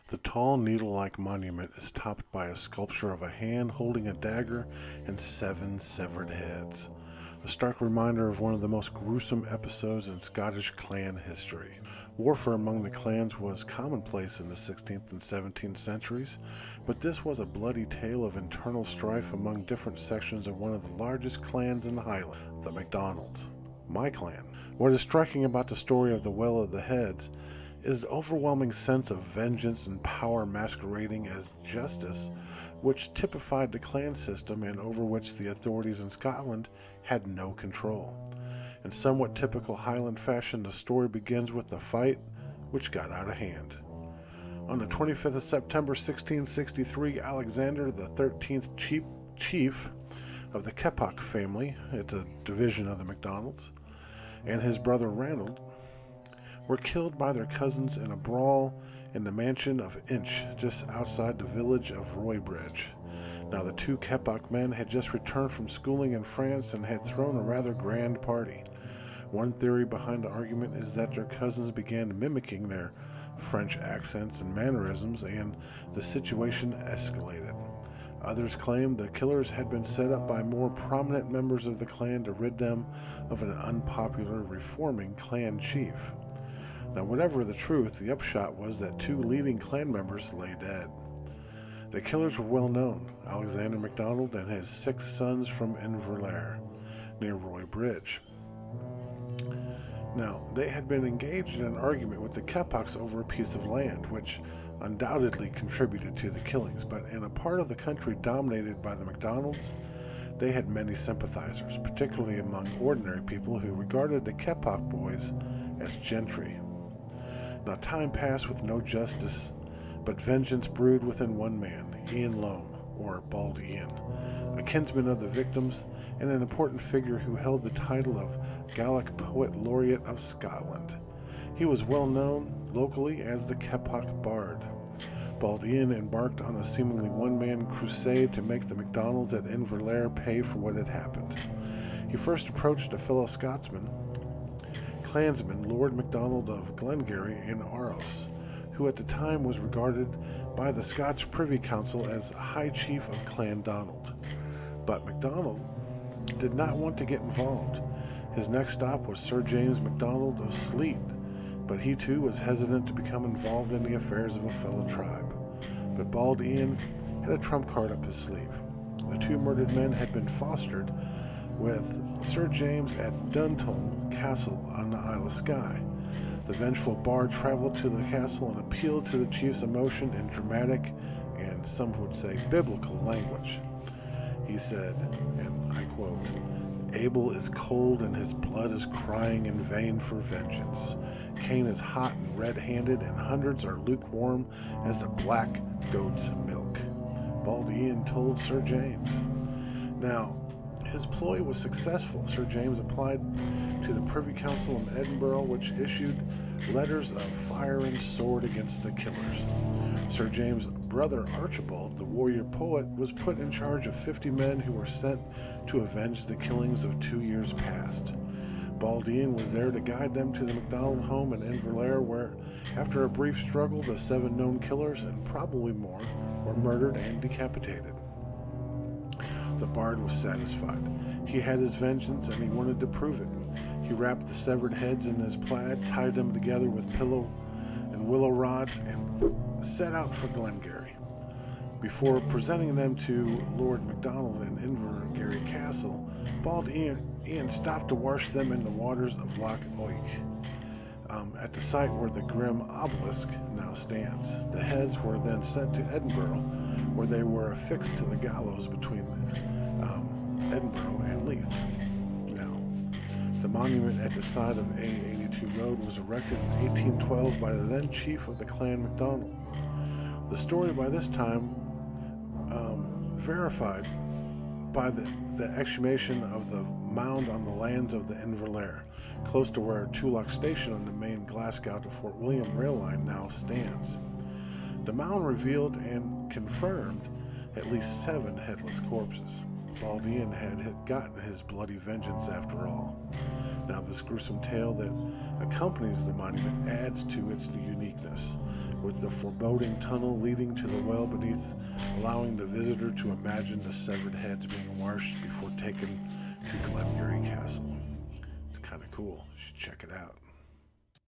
The tall, needle-like monument is topped by a sculpture of a hand holding a dagger and 7 severed heads, a stark reminder of one of the most gruesome episodes in Scottish clan history. Warfare among the clans was commonplace in the 16th and 17th centuries, but this was a bloody tale of internal strife among different sections of one of the largest clans in the Highlands, the MacDonalds. My clan. What is striking about the story of the Well of the Heads is the overwhelming sense of vengeance and power masquerading as justice, which typified the clan system and over which the authorities in Scotland had no control. In somewhat typical Highland fashion, the story begins with the fight, which got out of hand. On the 25th of September 1663, Alexander, the 13th chief of the Keppoch family, it's a division of the MacDonalds, and his brother Ranald, were killed by their cousins in a brawl in the mansion of Inch, just outside the village of Roybridge. Now, the two Keppoch men had just returned from schooling in France and had thrown a rather grand party. One theory behind the argument is that their cousins began mimicking their French accents and mannerisms, and the situation escalated. Others claimed the killers had been set up by more prominent members of the clan to rid them of an unpopular reforming clan chief. Now, whatever the truth, the upshot was that 2 leading clan members lay dead. The killers were well known: Alexander MacDonald and his 6 sons from Inverlair, near Roybridge. Now, they had been engaged in an argument with the Keppochs over a piece of land, which undoubtedly contributed to the killings, but in a part of the country dominated by the MacDonalds, they had many sympathizers, particularly among ordinary people who regarded the Keppoch boys as gentry. Now, time passed with no justice, but vengeance brewed within one man, Ian Loam, or Bald Ian, a kinsman of the victims and an important figure who held the title of Gaelic Poet Laureate of Scotland. He was well known locally as the Keppoch Bard. Bald Ian embarked on a seemingly one-man crusade to make the MacDonalds at Inverlair pay for what had happened. He first approached a fellow Scotsman, clansman Lord MacDonald of Glengarry in Aros, who at the time was regarded by the Scots Privy Council as High Chief of Clan Donald. But MacDonald did not want to get involved. His next stop was Sir James MacDonald of Sleat, but he too was hesitant to become involved in the affairs of a fellow tribe. But Bald Ian had a trump card up his sleeve. The 2 murdered men had been fostered with Sir James at Duntulm Castle on the Isle of Skye. The vengeful bard traveled to the castle and appealed to the chief's emotion in dramatic and some would say biblical language. He said, and I quote, "Abel is cold and his blood is crying in vain for vengeance. Cain is hot and red-handed, and hundreds are lukewarm as the black goat's milk," Bald Ian told Sir James. Now, his ploy was successful. Sir James applied to the Privy Council in Edinburgh, which issued letters of fire and sword against the killers. Sir James' brother Archibald, the warrior poet, was put in charge of 50 men who were sent to avenge the killings of 2 years past. Bald Ian was there to guide them to the MacDonald home in Inverlair, where, after a brief struggle, the 7 known killers, and probably more, were murdered and decapitated. The bard was satisfied. He had his vengeance and he wanted to prove it. He wrapped the severed heads in his plaid, tied them together with pillow and willow rods, and set out for Glengarry. Before presenting them to Lord MacDonald in Invergarry Castle, Bald Ian stopped to wash them in the waters of Loch Oich, at the site where the grim obelisk now stands. The heads were then sent to Edinburgh, where they were affixed to the gallows between Edinburgh and Leith. Now, the monument at the side of A82 Road was erected in 1812 by the then chief of the Clan MacDonald. The story by this time verified by the exhumation of the mound on the lands of the Inverlair, close to where Tulloch Station on the main Glasgow to Fort William rail line now stands. The mound revealed and confirmed at least 7 headless corpses. Bald Ian had gotten his bloody vengeance after all. Now, this gruesome tale that accompanies the monument adds to its uniqueness. with the foreboding tunnel leading to the well beneath, allowing the visitor to imagine the severed heads being washed before taken to Glengarry Castle. It's kind of cool. You should check it out.